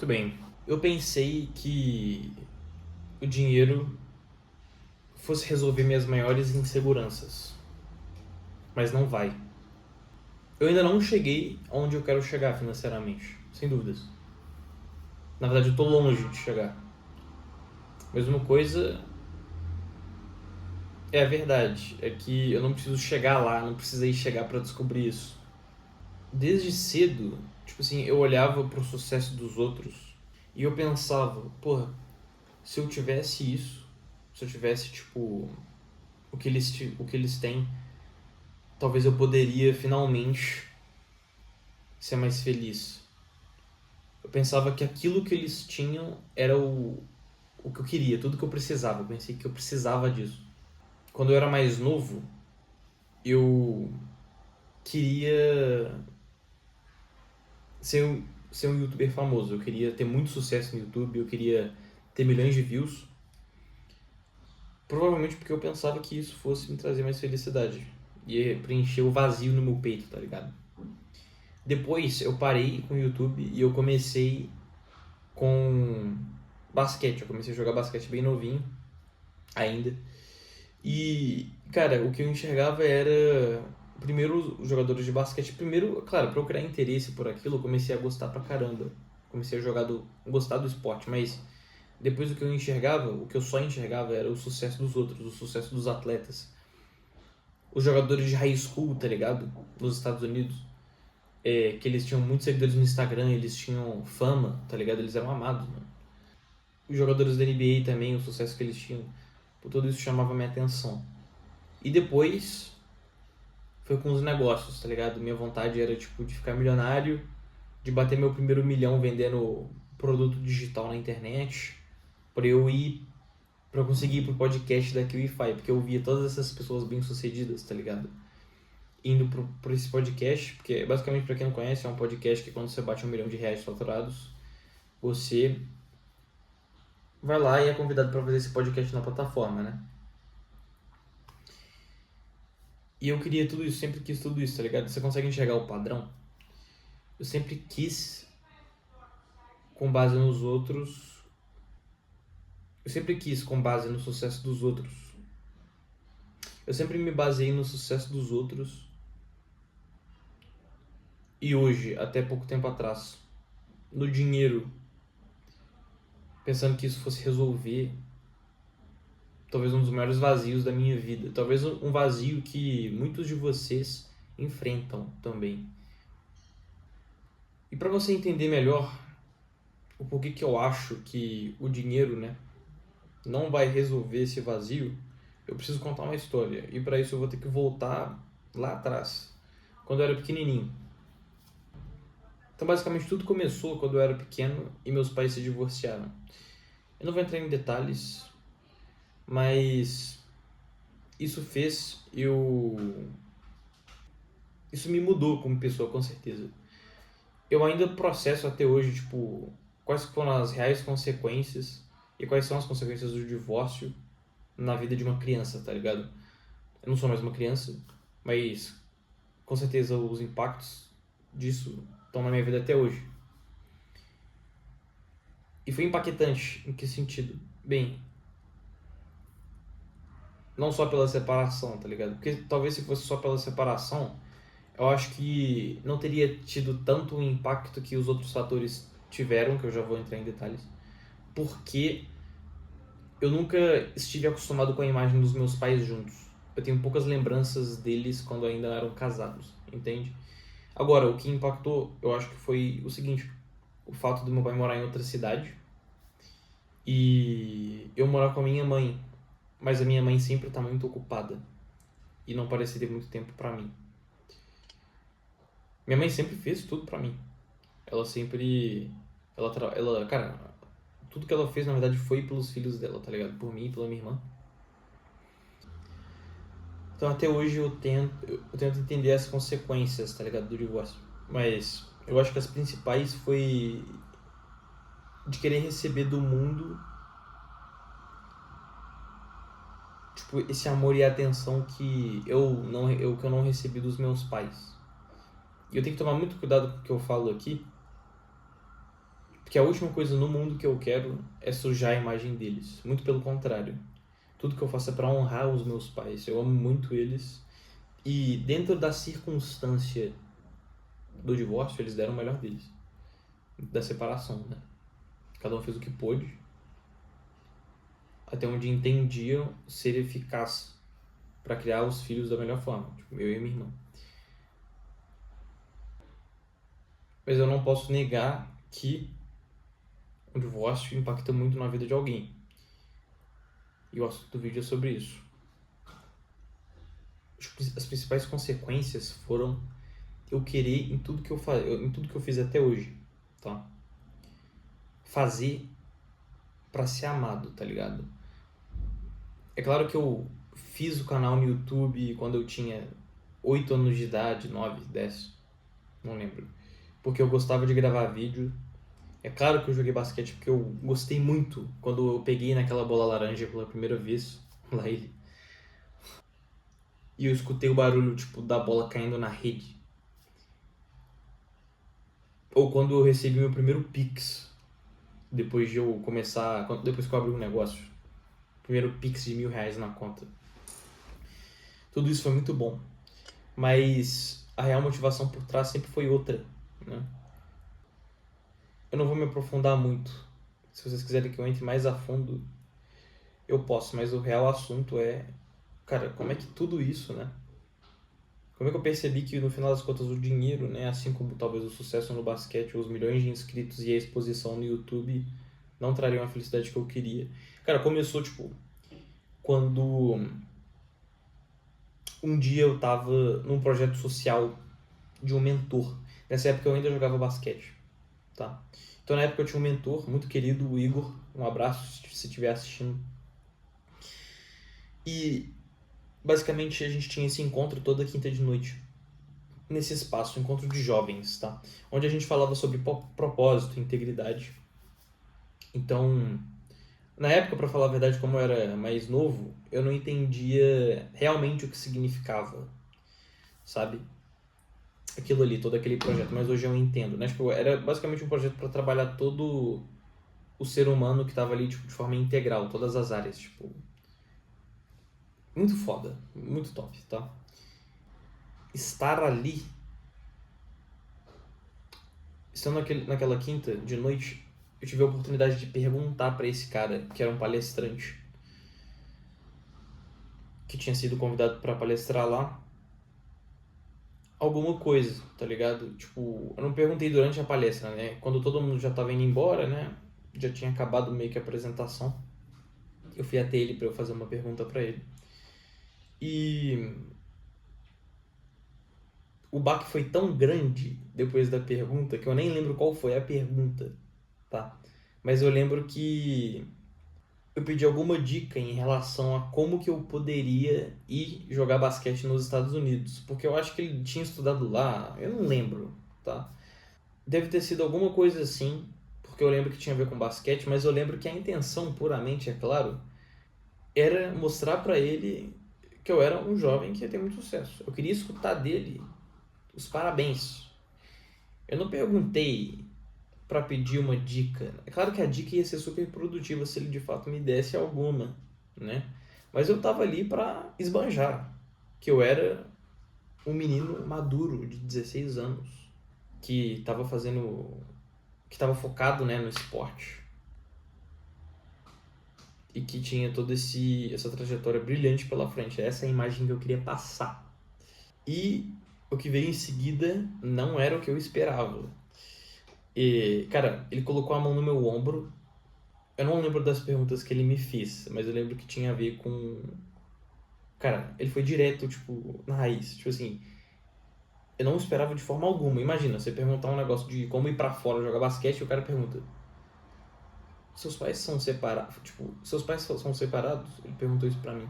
Muito bem. Eu pensei que o dinheiro fosse resolver minhas maiores inseguranças, mas não vai. Eu ainda não cheguei onde eu quero chegar financeiramente, sem dúvidas. Na verdade, eu tô longe de chegar. Mesma coisa é a verdade, é que eu não preciso chegar lá, não precisei chegar pra descobrir isso. Desde cedo, tipo assim, eu olhava pro sucesso dos outros e eu pensava, porra, se eu tivesse isso, se eu tivesse, tipo, o que eles têm, talvez eu poderia finalmente ser mais feliz. Eu pensava que aquilo que eles tinham era o que eu queria, tudo que eu precisava. Eu pensei que eu precisava disso. Quando eu era mais novo, eu queria ser ser um youtuber famoso. Eu queria ter muito sucesso no YouTube, eu queria ter milhões de views. Provavelmente porque eu pensava que isso fosse me trazer mais felicidade. E preencher o vazio no meu peito, tá ligado? Depois eu parei com o YouTube e eu comecei com basquete. Eu comecei a jogar basquete bem novinho ainda. E, cara, o que eu enxergava era. Primeiro, os jogadores de basquete. Primeiro, claro, pra eu criar interesse por aquilo, eu comecei a gostar pra caramba. Comecei a gostar do esporte, mas depois o que eu enxergava, o que eu só enxergava era o sucesso dos outros, o sucesso dos atletas. Os jogadores de high school, tá ligado? Nos Estados Unidos. Que eles tinham muitos seguidores no Instagram, eles tinham fama, tá ligado? Eles eram amados, mano. Os jogadores da NBA também, o sucesso que eles tinham. Por tudo isso chamava minha atenção. E depois foi com os negócios, tá ligado? Minha vontade era, tipo, de ficar milionário, de bater meu primeiro milhão vendendo produto digital na internet, pra eu ir, pra eu conseguir ir pro podcast da QIFI, porque eu via todas essas pessoas bem-sucedidas, tá ligado? Indo pro esse podcast, porque basicamente, pra quem não conhece, é um podcast que quando você bate R$ 1 milhão faturados, você vai lá e é convidado pra fazer esse podcast na plataforma, né? E eu queria tudo isso, sempre quis tudo isso, tá ligado? Você consegue enxergar o padrão? Eu sempre quis, com base nos outros, eu sempre quis com base no sucesso dos outros. Eu sempre me baseei no sucesso dos outros e hoje, até pouco tempo atrás, no dinheiro, pensando que isso fosse resolver talvez um dos maiores vazios da minha vida, talvez um vazio que muitos de vocês enfrentam também. E para você entender melhor o porquê que eu acho que o dinheiro, né, não vai resolver esse vazio, eu preciso contar uma história. E para isso eu vou ter que voltar lá atrás, quando eu era pequenininho. Então, basicamente, tudo começou quando eu era pequeno e meus pais se divorciaram. Eu não vou entrar em detalhes, mas isso fez eu. Isso me mudou como pessoa, com certeza. Eu ainda processo até hoje, tipo, quais foram as reais consequências e quais são as consequências do divórcio na vida de uma criança, tá ligado? Eu não sou mais uma criança, mas com certeza os impactos disso estão na minha vida até hoje. E foi impactante, em que sentido? Bem, não só pela separação, tá ligado? Porque talvez se fosse só pela separação, eu acho que não teria tido tanto o impacto que os outros fatores tiveram, que eu já vou entrar em detalhes, porque eu nunca estive acostumado com a imagem dos meus pais juntos. Eu tenho poucas lembranças deles quando ainda eram casados, entende? Agora, o que impactou, eu acho que foi o seguinte: o fato do meu pai morar em outra cidade e eu morar com a minha mãe, mas a minha mãe sempre está muito ocupada e não parece ter muito tempo para mim. Minha mãe sempre fez tudo para mim. Ela sempre. Ela, cara, tudo que ela fez na verdade foi pelos filhos dela, tá ligado? Por mim e pela minha irmã. Então até hoje eu tento entender as consequências, tá ligado? Do divórcio. Mas eu acho que as principais foi de querer receber do mundo, tipo, esse amor e atenção que que eu não recebi dos meus pais. E eu tenho que tomar muito cuidado com o que eu falo aqui, Porque a última coisa no mundo que eu quero é sujar a imagem deles. Muito pelo contrário. Tudo que eu faço é pra honrar os meus pais. Eu amo muito eles. E dentro da circunstância do divórcio, eles deram o melhor deles. Da separação, né? Cada um fez o que pôde. Até onde entendiam ser eficaz pra criar os filhos da melhor forma. Tipo, eu e minha irmã. Mas eu não posso negar que o divórcio impacta muito na vida de alguém. E o assunto do vídeo é sobre isso. As principais consequências foram eu querer em tudo que eu fiz até hoje, tá? Fazer pra ser amado, tá ligado? É claro que eu fiz o canal no YouTube quando eu tinha 8 anos de idade, 9, 10, não lembro. Porque eu gostava de gravar vídeo. É claro que eu joguei basquete porque eu gostei muito quando eu peguei naquela bola laranja pela primeira vez, lá ele. E eu escutei o barulho, tipo, da bola caindo na rede. Ou quando eu recebi meu primeiro Pix, depois de eu começar, depois que eu abri um negócio. Primeiro Pix de R$ 1.000 na conta. Tudo isso foi muito bom. Mas a real motivação por trás sempre foi outra, né? Eu não vou me aprofundar muito. Se vocês quiserem que eu entre mais a fundo, eu posso. Mas o real assunto é, cara, como é que tudo isso, né? Como é que eu percebi que no final das contas o dinheiro, né, assim como talvez o sucesso no basquete, os milhões de inscritos e a exposição no YouTube não trariam a felicidade que eu queria. Cara, começou tipo quando um dia eu tava num projeto social de um mentor. Nessa época eu ainda jogava basquete, tá? Então na época eu tinha um mentor muito querido, o Igor. Um abraço se estiver assistindo. E basicamente a gente tinha esse encontro toda quinta de noite. Nesse espaço, um encontro de jovens, tá? Onde a gente falava sobre propósito, integridade. Então, na época, pra falar a verdade, como eu era mais novo, eu não entendia realmente o que significava, sabe? Aquilo ali, todo aquele projeto, mas hoje eu entendo, né? Tipo, era basicamente um projeto para trabalhar todo o ser humano que tava ali, tipo, de forma integral, todas as áreas, tipo, muito foda, muito top, tá? Estar ali, estando naquela quinta de noite, eu tive a oportunidade de perguntar pra esse cara, que era um palestrante, que tinha sido convidado pra palestrar lá, alguma coisa, tá ligado? Tipo, eu não perguntei durante a palestra, né? Quando todo mundo já tava indo embora, né? Já tinha acabado meio que a apresentação. Eu fui até ele pra eu fazer uma pergunta pra ele. E o baque foi tão grande depois da pergunta que eu nem lembro qual foi a pergunta, tá? Mas eu lembro que eu pedi alguma dica em relação a como que eu poderia ir jogar basquete nos Estados Unidos, porque eu acho que ele tinha estudado lá, eu não lembro, tá? Deve ter sido alguma coisa assim, porque eu lembro que tinha a ver com basquete, mas eu lembro que a intenção, puramente, é claro, era mostrar pra ele que eu era um jovem que ia ter muito sucesso. Eu queria escutar dele os parabéns. Eu não perguntei pra pedir uma dica. É claro que a dica ia ser super produtiva se ele de fato me desse alguma, né? Mas eu tava ali pra esbanjar que eu era um menino maduro de 16 anos que tava fazendo, que tava focado, né, no esporte e que tinha toda essa trajetória brilhante pela frente. Essa é a imagem que eu queria passar. E o que veio em seguida não era o que eu esperava. E, cara, ele colocou a mão no meu ombro. Eu não lembro das perguntas que ele me fez, mas eu lembro que tinha a ver com. Cara, ele foi direto, tipo, na raiz. Tipo assim, eu não esperava de forma alguma. Imagina, você perguntar um negócio de como ir pra fora jogar basquete e o cara pergunta: seus pais são separados? Tipo, seus pais são separados? Ele perguntou isso pra mim.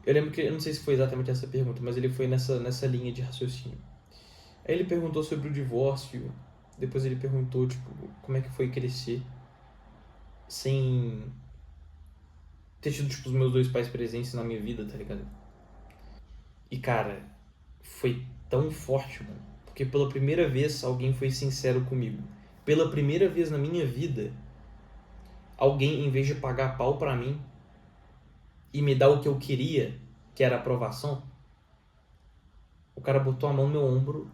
Eu lembro que, eu não sei se foi exatamente essa pergunta, mas ele foi nessa linha de raciocínio. Aí ele perguntou sobre o divórcio, depois ele perguntou, tipo, como é que foi crescer sem ter tido, tipo, os meus dois pais presentes na minha vida, tá ligado? E, cara, foi tão forte, mano. Porque pela primeira vez alguém foi sincero comigo. pela primeira vez na minha vida, alguém, em vez de pagar pau pra mim e me dar o que eu queria, que era aprovação, o cara botou a mão no meu ombro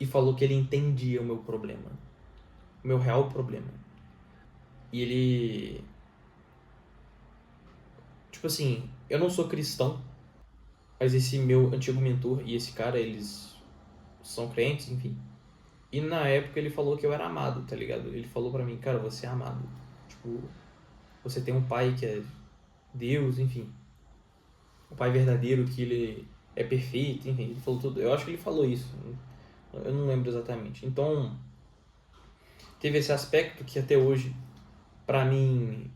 e falou que ele entendia o meu problema, o meu real problema. E ele... Tipo assim, eu não sou cristão, mas esse meu antigo mentor e esse cara, eles são crentes, enfim. E na época ele falou que eu era amado, tá ligado? Ele falou pra mim, cara, você é amado. Tipo, você tem um pai que é Deus, enfim. Um pai verdadeiro, que ele é perfeito, enfim. Ele falou tudo. Eu acho que ele falou isso. Eu não lembro exatamente. Então, teve esse aspecto que até hoje, pra mim,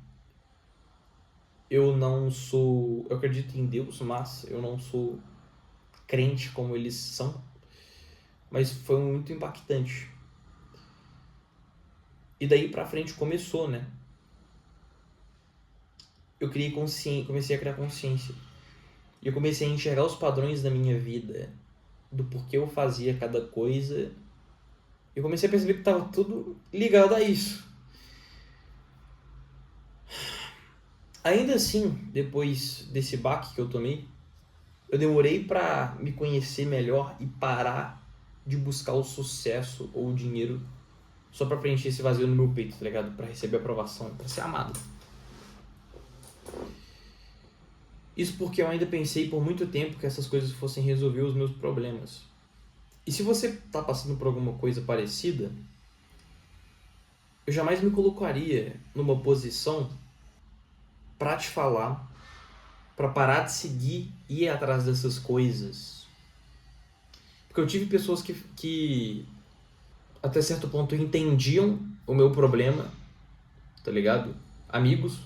eu não sou... Eu acredito em Deus, mas eu não sou crente como eles são. Mas foi muito impactante. E daí pra frente começou, né? Eu criei consciência, comecei a criar consciência. E eu comecei a enxergar os padrões da minha vida, do porquê eu fazia cada coisa. Eu comecei a perceber que estava tudo ligado a isso. Ainda assim, depois desse baque que eu tomei, eu demorei pra me conhecer melhor e parar de buscar o sucesso ou o dinheiro só pra preencher esse vazio no meu peito, tá ligado? Pra receber aprovação, pra ser amado. Isso porque eu ainda pensei por muito tempo que essas coisas fossem resolver os meus problemas. E se você tá passando por alguma coisa parecida, eu jamais me colocaria numa posição pra te falar, pra parar de seguir e ir atrás dessas coisas. Porque eu tive pessoas que até certo ponto entendiam o meu problema, tá ligado? Amigos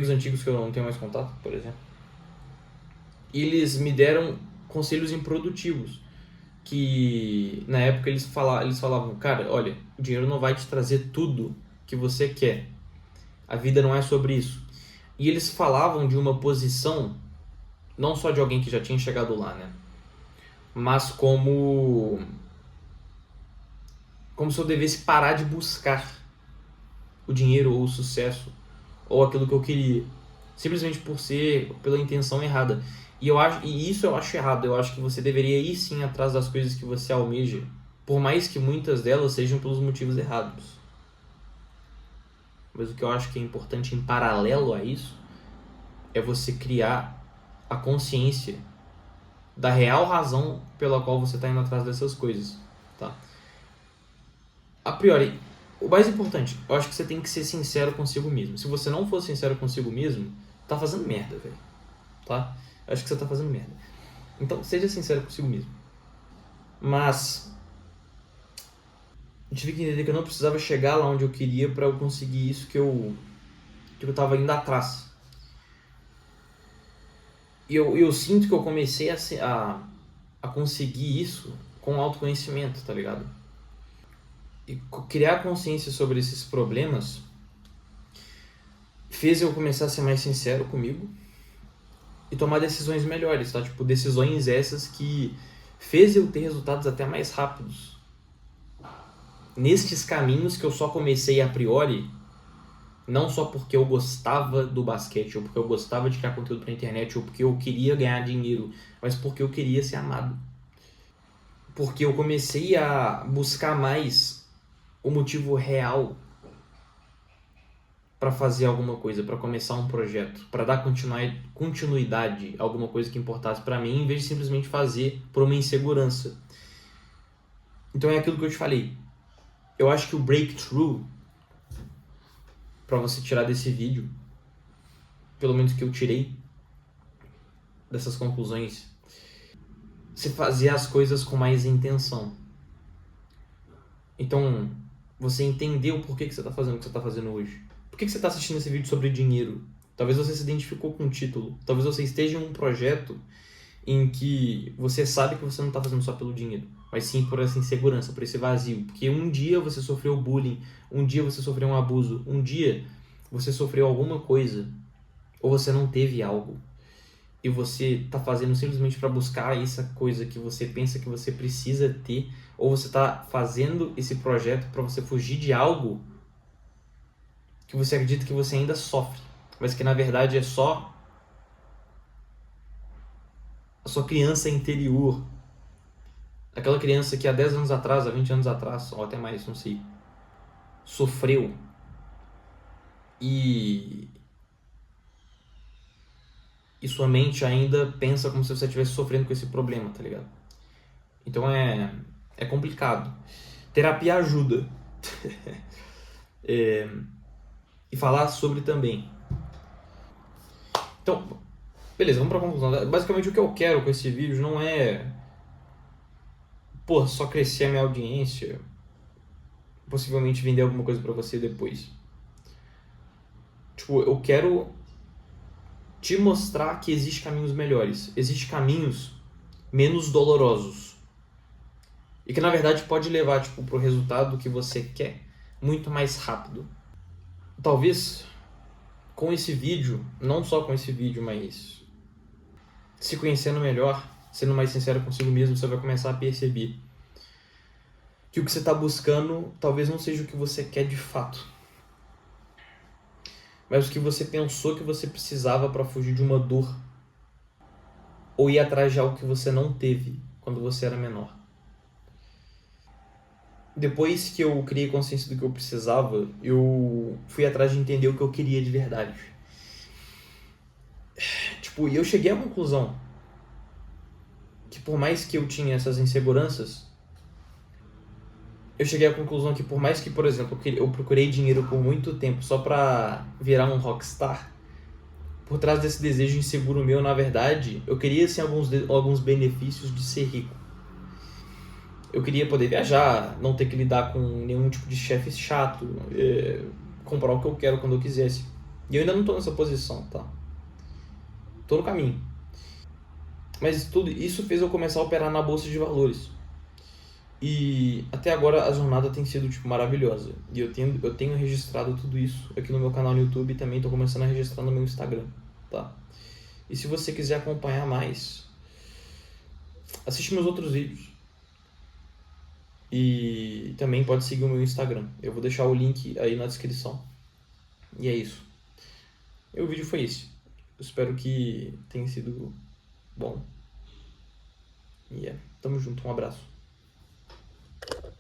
antigos que eu não tenho mais contato, por exemplo. E eles me deram conselhos improdutivos, que na época eles falavam, cara, olha, o dinheiro não vai te trazer tudo que você quer. A vida não é sobre isso. E eles falavam de uma posição, não só de alguém que já tinha chegado lá, né? Mas como se eu devesse parar de buscar o dinheiro ou o sucesso ou aquilo que eu queria, simplesmente pela intenção errada. E isso eu acho errado. Eu acho que você deveria ir sim atrás das coisas que você almeja, por mais que muitas delas sejam pelos motivos errados. Mas o que eu acho que é importante em paralelo a isso é você criar a consciência da real razão pela qual você está indo atrás dessas coisas, tá? A priori, o mais importante, eu acho que você tem que ser sincero consigo mesmo. Se você não for sincero consigo mesmo, tá fazendo merda, velho. Tá? Eu acho que você tá fazendo merda. Então, seja sincero consigo mesmo. Mas eu tive que entender que eu não precisava chegar lá onde eu queria pra eu conseguir isso que eu tava indo atrás. E eu sinto que eu comecei a conseguir isso com autoconhecimento, tá ligado? E criar consciência sobre esses problemas fez eu começar a ser mais sincero comigo e tomar decisões melhores, tá? Tipo, decisões essas que fez eu ter resultados até mais rápidos. Nestes caminhos que eu só comecei a priori, não só porque eu gostava do basquete, ou porque eu gostava de criar conteúdo pra internet, ou porque eu queria ganhar dinheiro, mas porque eu queria ser amado. Porque eu comecei a buscar mais o motivo real para fazer alguma coisa, para começar um projeto, para dar continuidade a alguma coisa que importasse para mim, em vez de simplesmente fazer por uma insegurança. Então é aquilo que eu te falei. Eu acho que o breakthrough para você tirar desse vídeo, pelo menos que eu tirei dessas conclusões, você fazer as coisas com mais intenção. Então, você entender o porquê que você está fazendo o que você está fazendo hoje. Por que você está assistindo esse vídeo sobre dinheiro? Talvez você se identificou com o título. Talvez você esteja em um projeto em que você sabe que você não está fazendo só pelo dinheiro, mas sim por essa insegurança, por esse vazio. Porque um dia você sofreu bullying, um dia você sofreu um abuso, um dia você sofreu alguma coisa, ou você não teve algo. e você tá fazendo simplesmente para buscar essa coisa que você pensa que você precisa ter, ou você tá fazendo esse projeto para você fugir de algo que você acredita que você ainda sofre, mas que na verdade é só a sua criança interior. Aquela criança que há 10 anos atrás, há 20 anos atrás, ou até mais, não sei, sofreu e, e sua mente ainda pensa como se você estivesse sofrendo com esse problema, tá ligado? Então é complicado. Terapia ajuda. E falar sobre também. Então, beleza, vamos pra conclusão. Basicamente o que eu quero com esse vídeo não é, pô, só crescer a minha audiência, possivelmente vender alguma coisa pra você depois. Tipo, eu quero te mostrar que existem caminhos melhores, existem caminhos menos dolorosos e que na verdade pode levar tipo pro resultado que você quer muito mais rápido. Talvez com esse vídeo, não só com esse vídeo, mas se conhecendo melhor, sendo mais sincero consigo mesmo, você vai começar a perceber que o que você está buscando talvez não seja o que você quer de fato, mas o que você pensou que você precisava para fugir de uma dor ou ir atrás de algo que você não teve quando você era menor. Depois que eu criei consciência do que eu precisava, eu fui atrás de entender o que eu queria de verdade. Tipo, e eu cheguei à conclusão que por mais que eu tinha essas inseguranças, eu cheguei à conclusão que por mais que, por exemplo, eu procurei dinheiro por muito tempo só pra virar um rockstar, por trás desse desejo inseguro meu, na verdade, eu queria assim, alguns benefícios de ser rico. Eu queria poder viajar, não ter que lidar com nenhum tipo de chefe chato, comprar o que eu quero quando eu quisesse. E eu ainda não tô nessa posição, tá? Tô no caminho. Mas tudo isso fez eu começar a operar na bolsa de valores. E até agora a jornada tem sido tipo maravilhosa. E eu tenho registrado tudo isso aqui no meu canal no YouTube e também tô começando a registrar no meu Instagram, tá? E se você quiser acompanhar mais, assiste meus outros vídeos. E também pode seguir o meu Instagram. Eu vou deixar o link aí na descrição. E é isso. E o vídeo foi esse. Eu espero que tenha sido bom. E tamo junto. Um abraço.